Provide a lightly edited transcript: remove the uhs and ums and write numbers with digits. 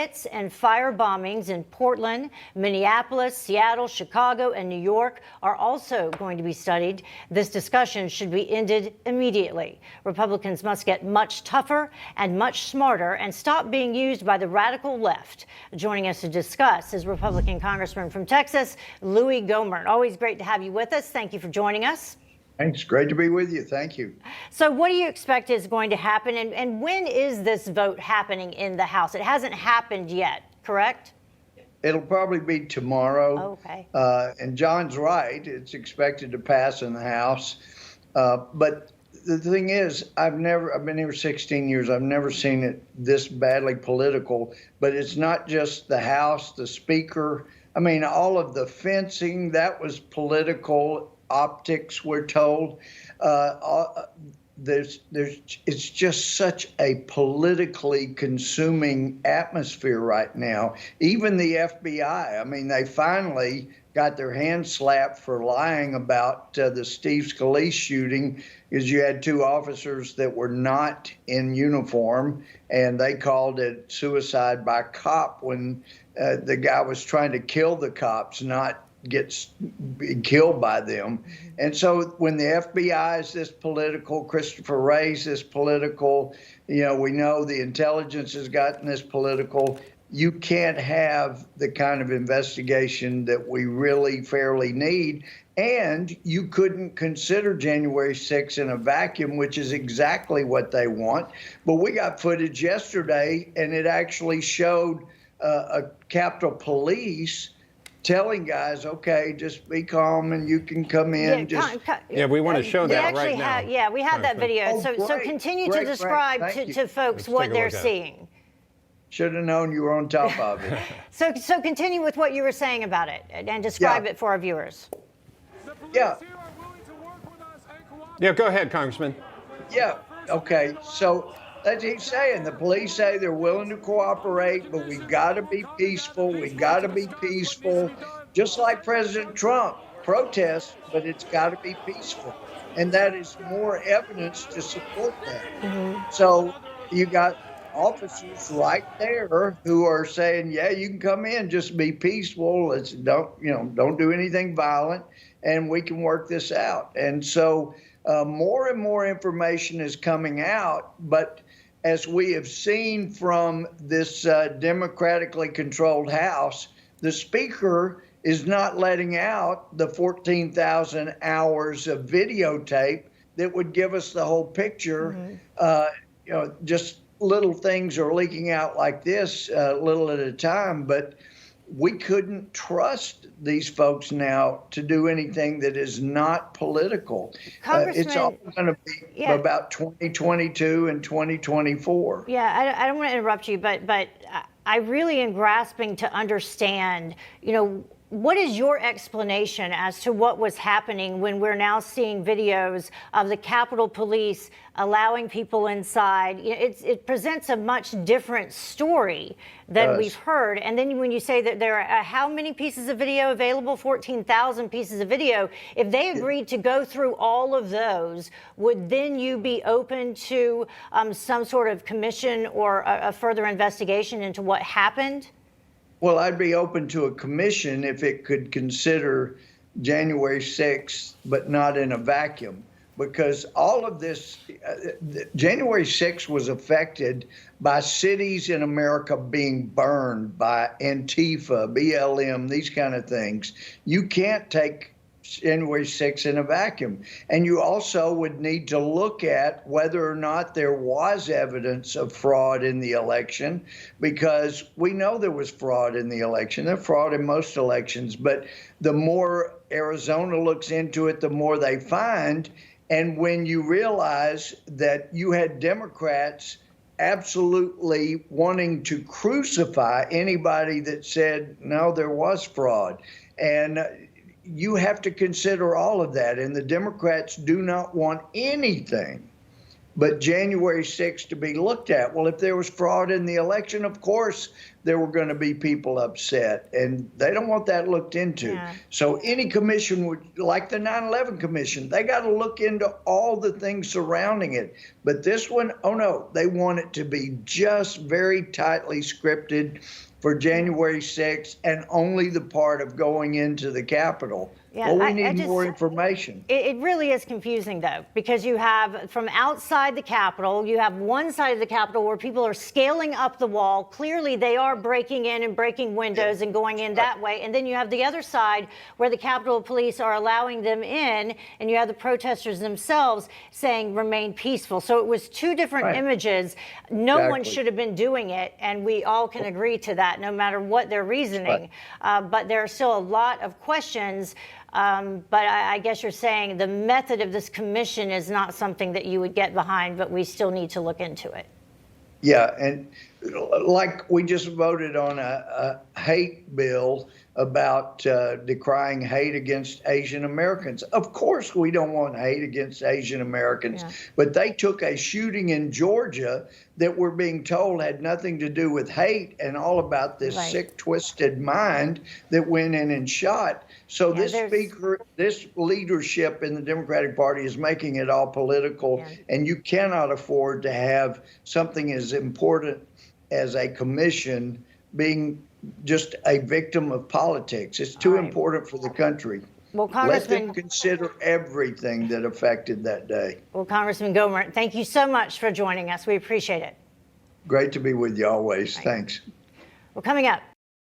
Riots and fire bombings in Portland, Minneapolis, Seattle, Chicago, and New York are also going to be studied. This discussion should be ended immediately. Republicans must get much tougher and much smarter and stop being used by the radical left. Joining us to discuss is Republican Congressman from Texas, Louie Gohmert. Always great to have you with us. Thank you for joining us. Thanks. Great to be with you. Thank you. So what do you expect is going to happen, and when is this vote happening in the House? It hasn't happened yet, correct? It'll probably be tomorrow. Okay. And John's right. It's expected to pass in the House. But the thing is, I've been here 16 years. I've never seen it this badly political. But it's not just the House, the Speaker. I mean, all of the fencing, that was political optics, we're told. It's just such a politically consuming atmosphere right now. Even the FBI, I mean, they finally got their hands slapped for lying about the Steve Scalise shooting, because you had two officers that were not in uniform, and they called it suicide by cop when the guy was trying to kill the cops, not gets killed by them. And so when the FBI is this political, Christopher Wray's this political, we know the intelligence has gotten this political, you can't have the kind of investigation that we really fairly need. And you couldn't consider January 6th in a vacuum, which is exactly what they want. But we got footage yesterday, and it actually showed a Capitol Police telling guys, okay, just be calm and you can come in. Yeah, we want to show that right now. We have that video. So continue to describe to folks what they're seeing. Should have known you were on top of it. So continue with what you were saying about it and describe it for our viewers. Yeah. Yeah, go ahead, Congressman. Yeah, okay. So as he's saying, the police say they're willing to cooperate, but we've got to be peaceful. We've got to be peaceful, just like President Trump protests, but it's got to be peaceful. And that is more evidence to support that. So you got officers right there who are saying, yeah, you can come in, just be peaceful. Don't do anything violent, and we can work this out. And so more and more information is coming out, but as we have seen from this democratically controlled House, the Speaker is not letting out the 14,000 hours of videotape that would give us the whole picture. Just little things are leaking out like this, little at a time, but we couldn't trust these folks now to do anything that is not political. It's all going to be about 2022 and 2024. Yeah, I don't want to interrupt you, but I really am grasping to understand, what is your explanation as to what was happening when we're now seeing videos of the Capitol Police allowing people inside? It presents a much different story than we've heard. And then when you say that there are how many pieces of video available? 14,000 pieces of video. If they agreed to go through all of those, would then you be open to some sort of commission or a further investigation into what happened? Well, I'd be open to a commission if it could consider January 6th, but not in a vacuum, because all of this, January 6th was affected by cities in America being burned by Antifa, BLM, these kind of things. You can't take January 6th in a vacuum. And you also would need to look at whether or not there was evidence of fraud in the election, because we know there was fraud in the election. There's fraud in most elections, but the more Arizona looks into it, the more they find. And when you realize that you had Democrats absolutely wanting to crucify anybody that said, no, there was fraud. And you have to consider all of that. And the Democrats do not want anything but January 6th to be looked at. Well, if there was fraud in the election, of course there were going to be people upset, and they don't want that looked into. Yeah. So any commission would, like the 9/11 Commission, they got to look into all the things surrounding it. But this one, oh no, they want it to be just very tightly scripted for January 6th and only the part of going into the Capitol. Yeah, well, we need more information. It really is confusing, though, because you have from outside the Capitol, you have one side of the Capitol where people are scaling up the wall. Clearly, they are breaking in and breaking windows and going in that way. And then you have the other side where the Capitol Police are allowing them in, and you have the protesters themselves saying remain peaceful. So it was two different images. No one should have been doing it, and we all can agree to that, no matter what their reasoning. But there are still a lot of questions. But I guess you're saying the method of this commission is not something that you would get behind, but we still need to look into it. Yeah, and like we just voted on a hate bill about decrying hate against Asian Americans. Of course, we don't want hate against Asian Americans, but they took a shooting in Georgia that we're being told had nothing to do with hate and all about this sick, twisted mind that went in and shot. So this speaker, this leadership in the Democratic Party is making it all political, and you cannot afford to have something as important as a commission being just a victim of politics. It's too important for the country. Well, let them consider everything that affected that day. Well, Congressman Gohmert, thank you so much for joining us. We appreciate it. Great to be with you always. Thanks. Well, coming up,